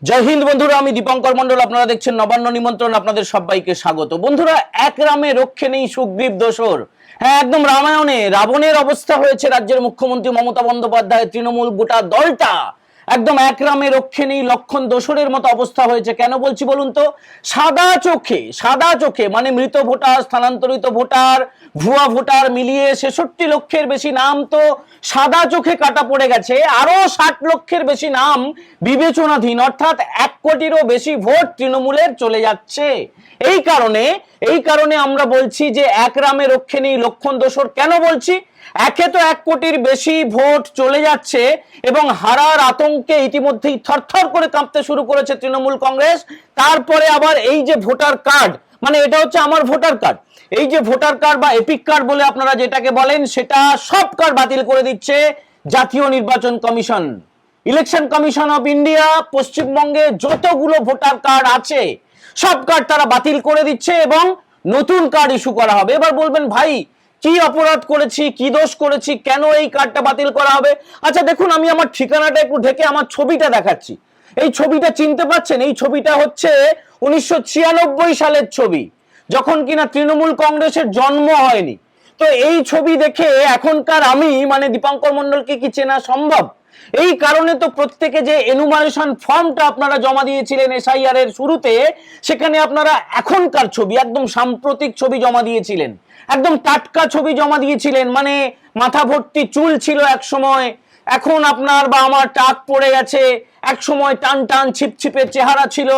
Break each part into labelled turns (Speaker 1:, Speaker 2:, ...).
Speaker 1: জয় হিন্দ বন্ধুরা, আমি দীপঙ্কর মন্ডল। আপনারা দেখছেন নবান্ন নিমন্ত্রণ। আপনাদের সবাইকে স্বাগত। বন্ধুরা, এক রামে রক্ষে নেই সুগ্রীব দোসর। হ্যাঁ, একদম রামায়ণে রাবণের অবস্থা হয়েছে রাজ্যের মুখ্যমন্ত্রী মমতা বন্দ্যোপাধ্যায়, তৃণমূল গোটা দলটা একদম এক রামে রক্ষে নেই লক্ষণ দোসরের মতো অবস্থা হয়েছে। কেন বলছি বলুন তো? সাদা চোখে মানে মৃত ভোটার, স্থানান্তরিত ভোটার, ভুয়া ভোটার মিলিয়ে ৬৬ লক্ষের বেশি নাম তো সাদা চোখে কাটা পড়ে গেছে। আরো ৬০ লক্ষের বেশি নাম বিবেচনাধীন, অর্থাৎ ১ কোটিরও বেশি ভোট তৃণমূলের চলে যাচ্ছে। এই কারণে আমরা বলছি যে এক রামে রক্ষে নেই লক্ষণ দোসর। কেন বলছি? একে তো ১ কোটির বেশি ভোট চলে যাচ্ছে এবং হারার আতঙ্কে ইতিমধ্যেই থরথর করে কাঁপতে শুরু করেছে তৃণমূল কংগ্রেস। তারপরে আবার এই যে ভোটার কার্ড, মানে এটা হচ্ছে আমার ভোটার কার্ড, এই যে ভোটার কার্ড বা এপিক কার্ড বলে আপনারা যেটাকে বলেন, সেটা সব কার্ড বাতিল করে দিচ্ছে জাতীয় নির্বাচন commission. Election commission of India পশ্চিমবঙ্গে যতগুলো ভোটার কার্ড আছে সব কার্ড তারা বাতিল করে দিচ্ছে এবং নতুন কার্ড ইস্যু করা হবে। এবার বলবেন, ভাই কি অপরাধ করেছি, কি দোষ করেছি, কেন এই কার্ডটা বাতিল করা হবে? আচ্ছা দেখুন, আমি আমার ঠিকানাটা একটু ঢেকে আমার ছবিটা দেখাচ্ছি। এই ছবিটা চিনতে পাচ্ছেন? এই ছবিটা হচ্ছে ১৯৯৬ সালের ছবি, যখন কিনা তৃণমূল কংগ্রেসের জন্ম হয়নি। তো এই ছবি দেখে এখনকার আমি মানে দীপঙ্কর মন্ডলকে কি চেনা সম্ভব? এই কারণে তো প্রত্যেকে যে এনুমারেশন ফর্মটা আপনারা জমা দিয়েছিলেন এসআইআর এর শুরুতে, সেখানে আপনারা এখনকার ছবি, একদম সাম্প্রতিক ছবি জমা দিয়েছিলেন, একদম টাটকা ছবি জমা দিয়েছিলেন। মানে মাথা ভর্তি চুল ছিল এক সময়, এখন আপনার বা আমার টাক পড়ে গেছে। এক সময় টান টান ছিপছিপে চেহারা ছিল,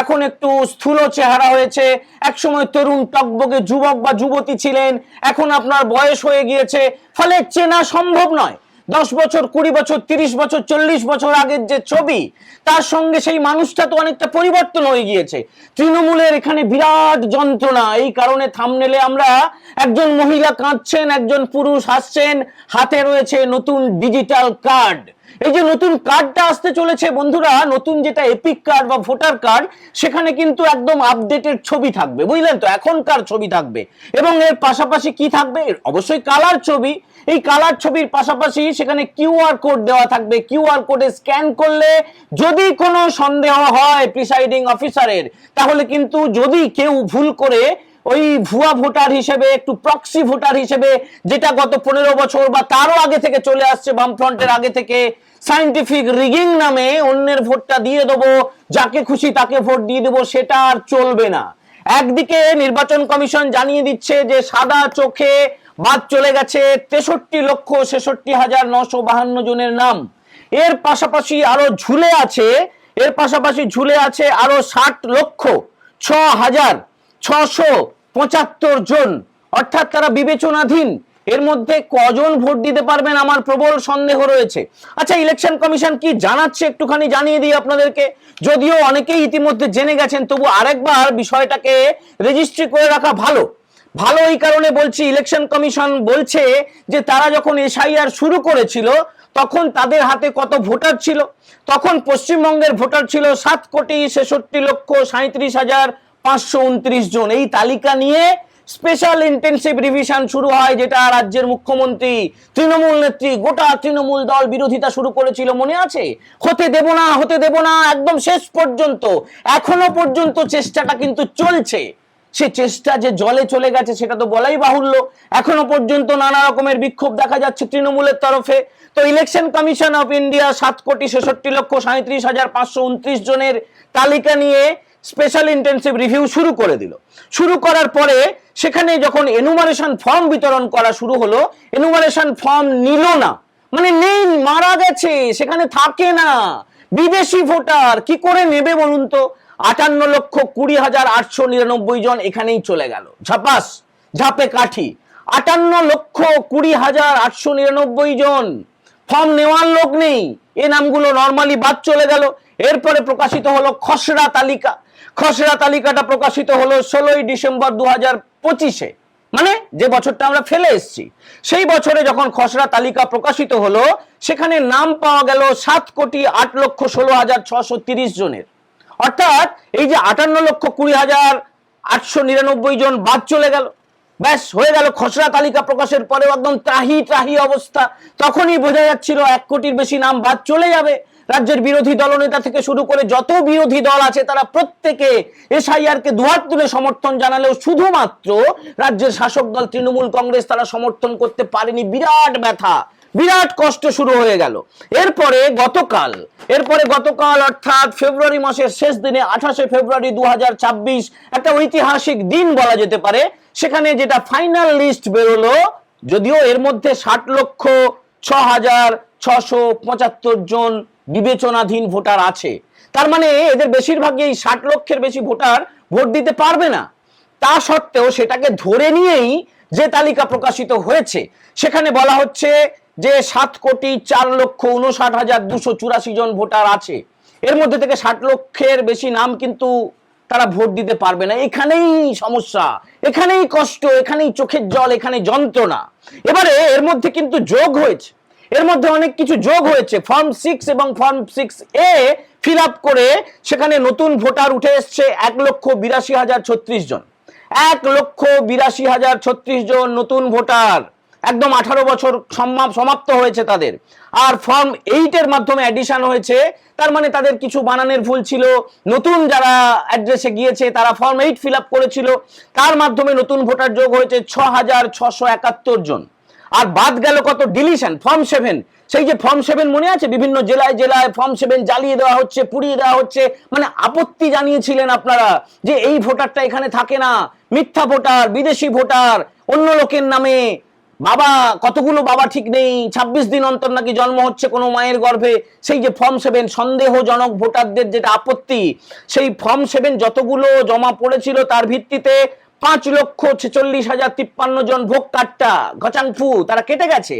Speaker 1: এখন একটু স্থূল চেহারা হয়েছে। এক সময় তরুণ টকবকে যুবক বা যুবতী ছিলেন, এখন আপনার বয়স হয়ে গিয়েছে। ফলে চেনা সম্ভব নয়। ১০ বছর, ২০ বছর, ৩০ বছর, ৪০ বছর আগের যে ছবি, তার সঙ্গে সেই মানুষটা তো অনেকটা পরিবর্তন হয়ে গিয়েছে। তৃণমূলের এখানে বিরাট যন্ত্রণা। এই কারণে থাম্বনেলে আমরা একজন মহিলা কাঁদছেন, একজন পুরুষ হাসছেন, হাতে রয়েছে নতুন ডিজিটাল কার্ড। এই যে নতুন কার্ডটা আসতে চলেছে বন্ধুরা, নতুন যেটা এপিক কার্ড বা ভোটার কার্ড, সেখানে কিন্তু একদম আপডেটেড ছবি থাকবে, বুঝলেন তো? এখনকার ছবি থাকবে এবং এর পাশাপাশি কি থাকবে? অবশ্যই কালার ছবি। এই কালার ছবির পাশাপাশি সেখানে কিউআর কোড দেওয়া থাকবে। কিউআর কোডে স্ক্যান করলে যদি কোনো সন্দেহ হয় প্রিসাইডিং অফিসারের, তাহলে কিন্তু যদি কেউ ভুল করে ওই ভুয়া ভোটার হিসেবে, একটু প্রক্সি ভোটার হিসেবে, যেটা গত ১৫ বছর বা তারও আগে থেকে চলে আসছে, বামফ্রন্টের আগে থেকে, সায়েন্টিফিক রিগিং নামে অন্যের ভোটটা দিয়ে দেবো, যাকে খুশি তাকে ভোট দিয়ে দেবো, সেটা আর চলবে না। একদিকে নির্বাচন কমিশন জানিয়ে দিচ্ছে যে সাদা চোখে বাদ চলে গেছে ৬৩,৬৬,৯৫২ জনের নাম। এর পাশাপাশি আরো ঝুলে আছে আরো ৬০,০৬,৬৭৫ জন, অর্থাৎ তারা বিবেচনাধীন। এর মধ্যে কজন ভোট দিতে পারবেন আমার প্রবল সন্দেহ রয়েছে। আচ্ছা, ইলেকশন কমিশন কি জানাচ্ছে একটুখানি জানিয়ে দিই আপনাদেরকে। যদিও অনেকেই ইতিমধ্যে জেনে গেছেন, তবু আরেকবার বিষয়টাকে রেজিস্ট্রি করে রাখা ভালো। এই কারণে বলছি, ইলেকশন কমিশন বলছে যে তারা যখন এসআইআর শুরু করেছিল তখন তাদের হাতে কত ভোটার ছিল? তখন পশ্চিমবঙ্গের ভোটার ছিল ৭,৬৬,৩৭,৫২৯ জন। এই তালিকা নিয়ে স্পেশাল ইন্টেনসিভ রিভিশন শুরু হয়, যেটা রাজ্যের মুখ্যমন্ত্রী, তৃণমূল নেত্রী, গোটা তৃণমূল দল বিরোধিতা শুরু করেছিল, মনে আছে? হতে দেব না একদম শেষ পর্যন্ত। এখনো পর্যন্ত চেষ্টাটা কিন্তু চলছে। সে চেষ্টা যে জলে চলে গেছে সেটা তো বলাই বাহুল্য। এখনো পর্যন্ত নানা রকমের বিক্ষোভ দেখা যাচ্ছে তৃণমূলের তরফে। তো ইলেকশন কমিশন অফ ইন্ডিয়া ৭,৬৬,৩৭,৫২৯ জনের তালিকা নিয়ে স্পেশাল ইন্টেনসিভ রিভিউ শুরু করে দিল। শুরু করার পরে সেখানে যখন এনুমারেশন ফর্ম বিতরণ করা শুরু হলো, এনুমারেশন ফর্ম নিল না, মানে নেই, মারা গেছে, সেখানে থাকে না। বিদেশি ভোটার কি করে নেবে বলুন তো? ৫৮,২০,৮৯৯ জন এখানেই চলে গেল, ঝাপে কাঠি। ৫৮,২০,৮৯৯ জন, ফর্ম নেওয়ার লোক নেই, এ নামগুলো নর্মালি বাদ চলে গেল। এরপরে প্রকাশিত হলো খসড়া তালিকা। খসড়া তালিকাটা প্রকাশিত হলো ১৬ই ডিসেম্বর ২০২৫-এ, মানে যে বছরটা আমরা ফেলে এসেছি, সেই বছরে যখন খসড়া তালিকা প্রকাশিত হলো, সেখানে নাম পাওয়া গেল ৭,৮,১৬,৬৩০ জনের। অর্থাৎ এই যে ৫৮,২০,৮৯৯ জন বাদ চলে গেল, ব্যাস হয়ে গেল। খসড়া তালিকা প্রকাশের পরে একদম ত্রাহি অবস্থা। তখনই বোঝা যাচ্ছিল ১ কোটির বেশি নাম বাদ চলে যাবে। রাজ্যের বিরোধী দলনেতা থেকে শুরু করে যত বিরোধী দল আছে তারা প্রত্যেকে এসআইআর কে দুহাত তুলে সমর্থন জানালেও শুধুমাত্র রাজ্যের শাসক দল তৃণমূল কংগ্রেস তারা সমর্থন করতে পারেনি। বিরাট ব্যথা, বিরাট কষ্ট শুরু হয়ে গেল। এরপরে গতকাল অর্থাৎ ফেব্রুয়ারি মাসের শেষ দিনে 28শে ফেব্রুয়ারি 2026 একটা ঐতিহাসিক দিন বলা যেতে পারে। সেখানে যেটা ফাইনাল লিস্ট বেরোলো, যদিও এর মধ্যে 60,06,675 জন বিবেচনাধীন ভোটার আছে, তার মানে এদের বেশিরভাগই এই 60 লক্ষের বেশি ভোটার ভোট দিতে পারবে না। তা সত্ত্বেও সেটাকে ধরে নিয়েই যে তালিকা প্রকাশিত হয়েছে সেখানে বলা হচ্ছে যে 7,04,59,284 জন ভোটার আছে। এর মধ্যে থেকে 60 লক্ষের বেশি নাম কিন্তু তারা ভোট দিতে পারবে না। এখানেই সমস্যা, এখানেই কষ্ট, এখানেই চোখের জল, এখানে যন্ত্রণা। এবারে এর মধ্যে কিন্তু যোগ হয়েছে, এর মধ্যে অনেক কিছু যোগ হয়েছে। ফর্ম 6 এবং ফর্ম 6A ফিল আপ করে সেখানে নতুন ভোটার উঠে এসছে 1,82,036 জন। 1,82,036 জন নতুন ভোটার, একদম 18 বছর সমাপ্ত হয়েছে তাদের। আর ফর্ম 8 এর মাধ্যমে অ্যাডিশন হয়েছে, তার মানে তাদের কিছু বানানের ভুল ছিল। নতুন যারা অ্যাড্রেসে গিয়েছে তারা ফর্ম 8 ফিল আপ করেছিল, তার মাধ্যমে নতুন ভোটার যোগ হয়েছে 6,671 জন। আর বাদ গেল কত? Deletion, form 7। সেই যে ফর্ম 7 মনে আছে, বিভিন্ন জেলায় জেলায় ফর্ম 7 জ্বালিয়ে দেওয়া হচ্ছে, পুড়িয়ে দেওয়া হচ্ছে, মানে আপত্তি জানিয়েছিলেন আপনারা যে এই ভোটারটা এখানে থাকে না, মিথ্যা ভোটার, বিদেশি ভোটার, অন্য লোকের নামে। বাবা, কতগুলো বাবা ঠিক নেই, 26 দিন অন্তর নাকি জন্ম হচ্ছে কোনো মায়ের গর্ভে। সেই যে ফর্ম 7 সন্দেহজনক ভোটারদের যেটা আপত্তি, সেই ফর্ম 7 যতগুলো জমা পড়েছিল তার ভিত্তিতে 5,46,053 জন ভোট কাটটা গচাংফু তারা কেটে গেছে।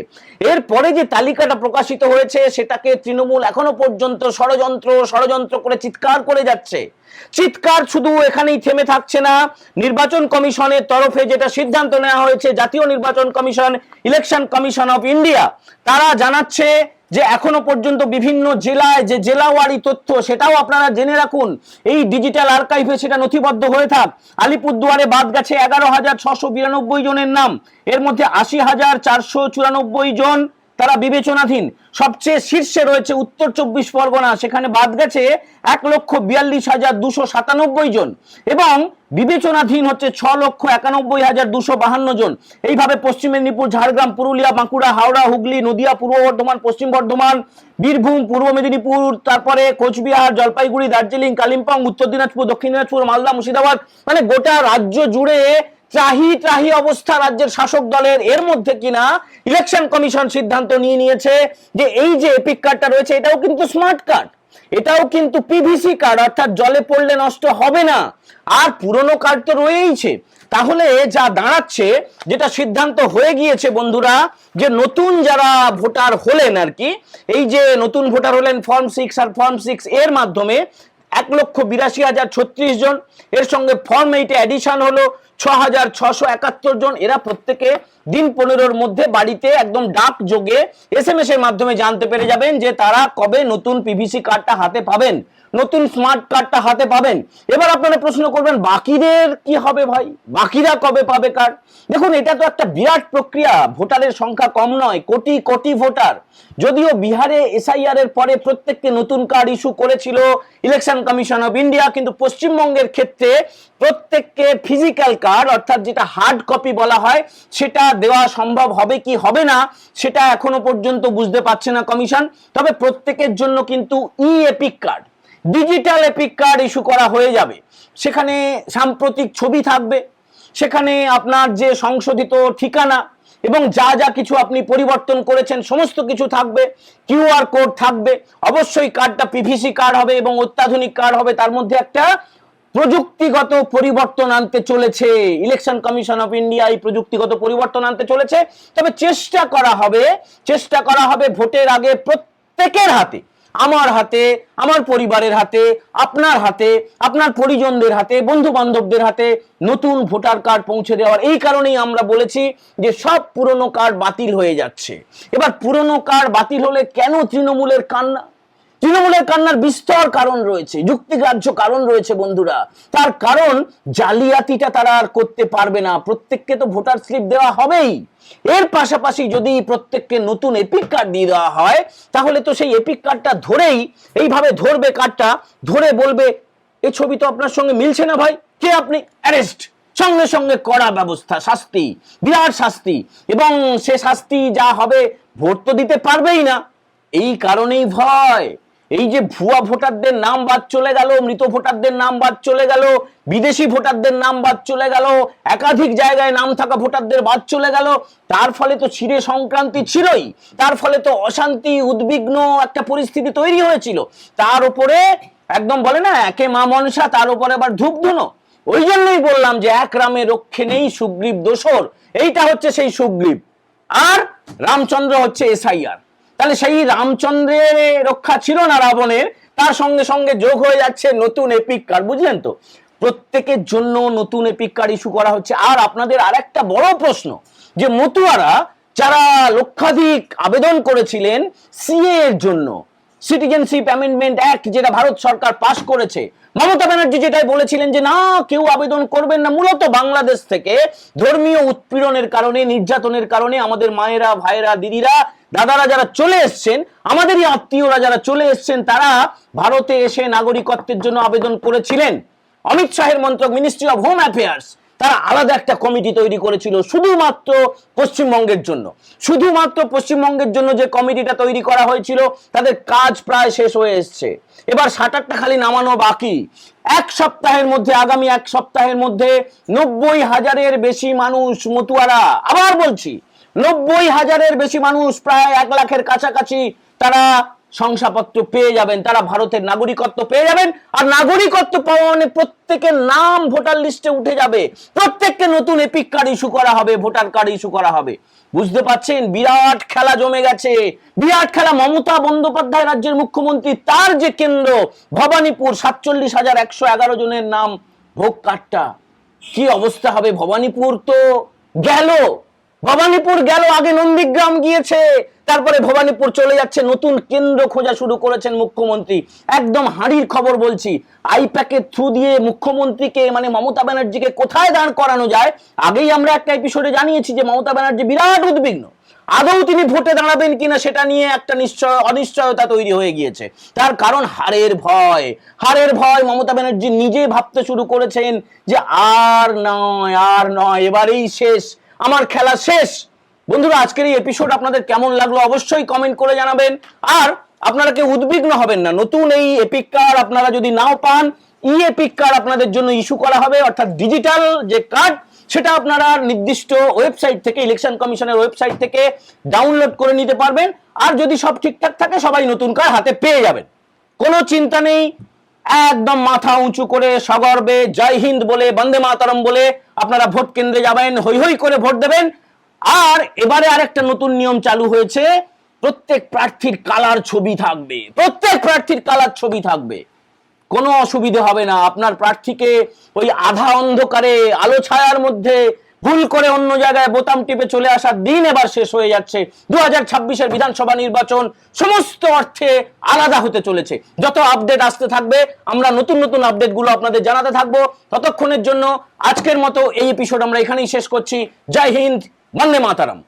Speaker 1: এরপরে যে তালিকাটা প্রকাশিত হয়েছে সেটাকে তৃণমূল এখনো পর্যন্ত ষড়যন্ত্র করে চিৎকার করে যাচ্ছে। চিৎকার শুধু এখানেই থেমে থাকছে না। নির্বাচন কমিশনের তরফে যেটা সিদ্ধান্ত নেওয়া হয়েছে, জাতীয় নির্বাচন commission, election commission of India, তারা জানাচ্ছে যে এখনো পর্যন্ত বিভিন্ন জেলায় যে জেলাওয়ারি তথ্য সেটাও আপনারা জেনে রাখুন, এই ডিজিটাল আর্কাইভে সেটা নথিবদ্ধ হয়ে থাক। আলিপুরদুয়ারে বাদ গেছে 11,692 জনের নাম, এর মধ্যে 80,494 জন তারা বিবেচনাধীন। সবচেয়ে শীর্ষে রয়েছে উত্তর 24 পরগনা, সেখানে বাদ গেছে 1,42,297 জন এবং বিবেচনাধীন হচ্ছে 6,91,252 জন। এইভাবে পশ্চিম মেদিনীপুর, ঝাড়গ্রাম, পুরুলিয়া, বাঁকুড়া, হাওড়া, হুগলি, নদিয়া, পূর্ব বর্ধমান, পশ্চিম বর্ধমান, বীরভূম, পূর্ব মেদিনীপুর, তারপরে কোচবিহার, জলপাইগুড়ি, দার্জিলিং, কালিম্পং, উত্তর দিনাজপুর, দক্ষিণ দিনাজপুর, মালদা, মুর্শিদাবাদ, মানে গোটা রাজ্য জুড়ে ত্রাহি অবস্থা রাজ্যের শাসক দলের। এর মধ্যে কিনা ইলেকশন কমিশন সিদ্ধান্ত নিয়েছে যে এই যে এপিক কার্ডটা রয়েছে এটাও কিন্তু স্মার্ট কার্ড, এটাও কিন্তু পিভিসি কার্ড, অর্থাৎ জলে পড়লে নষ্ট হবে না। আর পুরনো কার্ড তো রয়েইছে। তাহলে যা দাঁড়াচ্ছে, যেটা সিদ্ধান্ত হয়ে গিয়েছে বন্ধুরা, যে নতুন যারা ভোটার হলেন আর কি, এই যে নতুন ভোটার হলেন ফর্ম 6 আর ফর্ম 6 এর মাধ্যমে 1,82,036 জন, এর সঙ্গে ফর্ম 8 অ্যাডিশন হলো 6,671 জন। এরা প্রত্যেকে দিন 15-র মধ্যে বাড়িতে একদম ডাক যোগে SMS এর মাধ্যমে জানতে পেরে যাবেন যে তারা কবে নতুন পিভিসি কার্ডটা হাতে পাবেন, নতুন স্মার্ট কার্ডটা হাতে পাবেন। এবার আপনারা প্রশ্ন করবেন বাকিদের কি হবে ভাই, বাকিরা কবে পাবে কার্ড? দেখুন, এটা তো একটা বিরাট প্রক্রিয়া, ভোটারের সংখ্যা কম নয়, কোটি কোটি ভোটার। যদিও বিহারে এসআইআর এর পরে প্রত্যেককে নতুন কার্ড ইস্যু করেছিল ইলেকশন কমিশন অফ ইন্ডিয়া, কিন্তু পশ্চিমবঙ্গের ক্ষেত্রে প্রত্যেককে ফিজিক্যাল কার্ড, অর্থাৎ যেটা হার্ড কপি বলা হয়, সেটা দেওয়া সম্ভব হবে কি হবে না সেটা এখনো পর্যন্ত বুঝতে পারছে না কমিশন। তবে প্রত্যেকের জন্য কিন্তু epic card, digital epic card issue করা হয়ে যাবে। সেখানে সাম্প্রতিক ছবি থাকবে, সেখানে আপনার যে সংশোধিত ঠিকানা এবং যা যা কিছু আপনি পরিবর্তন করেছেন সমস্ত কিছু থাকবে, কিউআর কোড থাকবে। অবশ্যই কার্ডটা পিভিসি কার্ড হবে এবং অত্যাধুনিক কার্ড হবে। তার মধ্যে একটা প্রযুক্তিগত পরিবর্তন আনতে চলেছে ইলেকশন কমিশন অফ ইন্ডিয়া, এই প্রযুক্তিগত পরিবর্তন আনতে চলেছে। তবে চেষ্টা করা হবে ভোটের আগে প্রত্যেকের হাতে, আমার হাতে, আমার পরিবারের হাতে, আপনার হাতে, আপনার পরিজনদের হাতে, বন্ধু বান্ধবদের হাতে নতুন ভোটার কার্ড পৌঁছে দেওয়ার। এই কারণেই আমরা বলেছি যে সব পুরনো কার্ড বাতিল হয়ে যাচ্ছে। এবার পুরনো কার্ড বাতিল হলে কেন তৃণমূলের কান্না, তৃণমূলের কান্নার বিস্তর কারণ রয়েছে, যুক্তিগ্রাহ্য কারণ রয়েছে বন্ধুরা। তার কারণ জালিয়াতিটা তারা আর করতে পারবে না, প্রত্যেককে তো ভোটার স্লিপ দেওয়া হবেই। এর পাশাপাশি যদি প্রত্যেককে নতুন এপিক কার্ড দিয়ে দেওয়া হয়, তাহলে তো সেই এপিক কার্ডটা ধরেই এইভাবে ধরবে, কার্ডটা ধরে বলবে এই ছবি তো আপনার সঙ্গে মিলছে না ভাই, কে আপনি, অ্যারেস্ট, সঙ্গে সঙ্গে কড়া ব্যবস্থা, শাস্তি, বিরাট শাস্তি। এবং সে শাস্তি যা হবে, ভোট তো দিতে পারবেই না। এই কারণেই ভয়, এই যে ভুয়া ভোটারদের নাম বাদ চলে গেল, মৃত ভোটারদের নাম বাদ চলে গেল, বিদেশি ভোটারদের নাম বাদ চলে গেল, একাধিক জায়গায় নাম থাকা ভোটারদের বাদ চলে গেল, তার ফলে তো চিরে সংক্রান্তি ছিলই, তার ফলে তো অশান্তি, উদ্বিগ্ন একটা পরিস্থিতি তৈরি হয়েছিল। তার উপরে একদম বলে না একে মা মনসা, তার উপরে আবার ধূপ ধুনো। ওই জন্যই বললাম যে এক রামে রক্ষে নেই সুগ্রীব দোসর, এইটা হচ্ছে সেই সুগ্রীব, আর রামচন্দ্র হচ্ছে এসআইআর। তাহলে সেই রামচন্দ্রের রক্ষা ছিল না রাবণের, তার সঙ্গে সঙ্গে যোগ হয়ে যাচ্ছে নতুন এপিক কার্ড, বুঝলেন তো? প্রত্যেকের জন্য নতুন এপিক কার্ড ইস্যু করা হচ্ছে। আর আপনাদের আরেকটা বড় প্রশ্ন, যে মতুয়ারা যারা লক্ষাধিক আবেদন করেছিলেন সিএ এর জন্য, সিটিজেনশিপ অ্যামেন্ডমেন্ট অ্যাক্ট যেটা ভারত সরকার পাশ করেছে, মমতা ব্যানার্জি যেটাই বলেছিলেন যে না কেউ আবেদন করবেন না, মূলত বাংলাদেশ থেকে ধর্মীয় উৎপীড়নের কারণে, নির্যাতনের কারণে আমাদের মায়েরা, ভাইয়েরা, দিদিরা, দাদারা যারা চলে এসছেন, আমাদেরই আত্মীয়রা যারা চলে এসছেন, তারা ভারতে এসে নাগরিকত্বের জন্য আবেদন করেছিলেন। অমিত শাহের মন্ত্রক, মিনিস্ট্রি অফ হোম অ্যাফেয়ার্স, তারা আলাদা একটা কমিটি তৈরি করেছিল শুধুমাত্র পশ্চিমবঙ্গের জন্য। শুধুমাত্র পশ্চিমবঙ্গের জন্য যে কমিটিটা তৈরি করা হয়েছিল, তাদের কাজ প্রায় শেষ হয়ে এসছে। এবার শাটারটা খালি নামানো বাকি। এক সপ্তাহের মধ্যে, আগামী এক সপ্তাহের মধ্যে 90,000-এর বেশি মানুষ মতুয়ারা, আবার বলছি 90,000-এর বেশি মানুষ, প্রায় 1 লাখের কাছাকাছি, তারা শংসাপত্র পেয়ে যাবেন, তারা ভারতের নাগরিকত্ব পেয়ে যাবেন। আর নাগরিকত্ব পাওয়া মানে প্রত্যেকের নাম ভোটার লিস্টে উঠে যাবে, প্রত্যেককে নতুন এপিক কার্ড ইস্যু করা হবে, ভোটার কার্ড ইস্যু করা হবে। বুঝতে পারছেন বিরাট খেলা জমে গেছে, বিরাট খেলা। মমতা বন্দ্যোপাধ্যায় রাজ্যের মুখ্যমন্ত্রী, তার যে কেন্দ্র ভবানীপুর, 47,111 জনের নাম ভোগ কার্ডটা, কি অবস্থা হবে? ভবানীপুর তো গেল, ভবানীপুর গেল, আগে নন্দীগ্রাম গিয়েছে, তারপরে ভবানীপুর চলে যাচ্ছে। নতুন কেন্দ্র খোঁজা শুরু করেছেন মুখ্যমন্ত্রী। একদম হাঁড়ির খবর বলছি, আইপ্যাকের থ্রু দিয়ে মুখ্যমন্ত্রীকে মানে মমতা ব্যানার্জিকে কোথায় দাঁড় করানো যায়। আগেই আমরা একটা এপিসোডে জানিয়েছি যে মমতা ব্যানার্জি বিরাট উদ্বিগ্ন, আদৌ তিনি ভোটে দাঁড়াবেন কিনা সেটা নিয়ে একটা অনিশ্চয়তা তৈরি হয়ে গিয়েছে। তার কারণ হারের ভয়, হারের ভয়। মমতা ব্যানার্জি নিজে ভাবতে শুরু করেছেন যে আর নয়, আর নয়, এবারেই শেষ, আমার খেলা শেষ। বন্ধুরা, আজকের এই এপিসোড আপনাদের কেমন লাগলো অবশ্যই কমেন্ট করে জানাবেন। আর আপনারা কেউ উদ্বিগ্ন হবেন না, নতুন এই এপিক কার্ড আপনারা যদি নাও পান, ই এপিক কার্ড আপনাদের জন্য ইস্যু করা হবে, অর্থাৎ ডিজিটাল যে কার্ড, সেটা আপনারা নির্দিষ্ট ওয়েবসাইট থেকে, ইলেকশন কমিশনের ওয়েবসাইট থেকে ডাউনলোড করে নিতে পারবেন। আর যদি সব ঠিকঠাক থাকে, সবাই নতুন কার্ড হাতে পেয়ে যাবেন, কোনো চিন্তা নেই। একদম মাথা উঁচু করে সগর্বে জয় হিন্দ বলে, বন্দে মাতরম বলে আপনারা ভোট কেন্দ্রে যাবেন, হৈ হৈ করে ভোট দেবেন। আর এবারে আরেকটা নতুন নিয়ম চালু হয়েছে, প্রত্যেক প্রার্থীর কালার ছবি থাকবে, প্রত্যেক প্রার্থীর কালার ছবি থাকবে, কোনো অসুবিধা হবে না। আপনার প্রার্থীকে ওই আধা অন্ধকারে আলো ছায়ার মধ্যে ভুল করে অন্য জায়গায় বোতাম টিপে চলে আসার দিন এবার শেষ হয়ে যাচ্ছে। 2026-এর বিধানসভা নির্বাচন সমস্ত অর্থে আলাদা হতে চলেছে। যত আপডেট আসতে থাকবে, আমরা নতুন নতুন আপডেটগুলো আপনাদের জানাতে থাকবো। ততক্ষণের জন্য আজকের মতো এই এপিসোড আমরা এখানেই শেষ করছি। জয় হিন্দ, বন্দে মাতরম।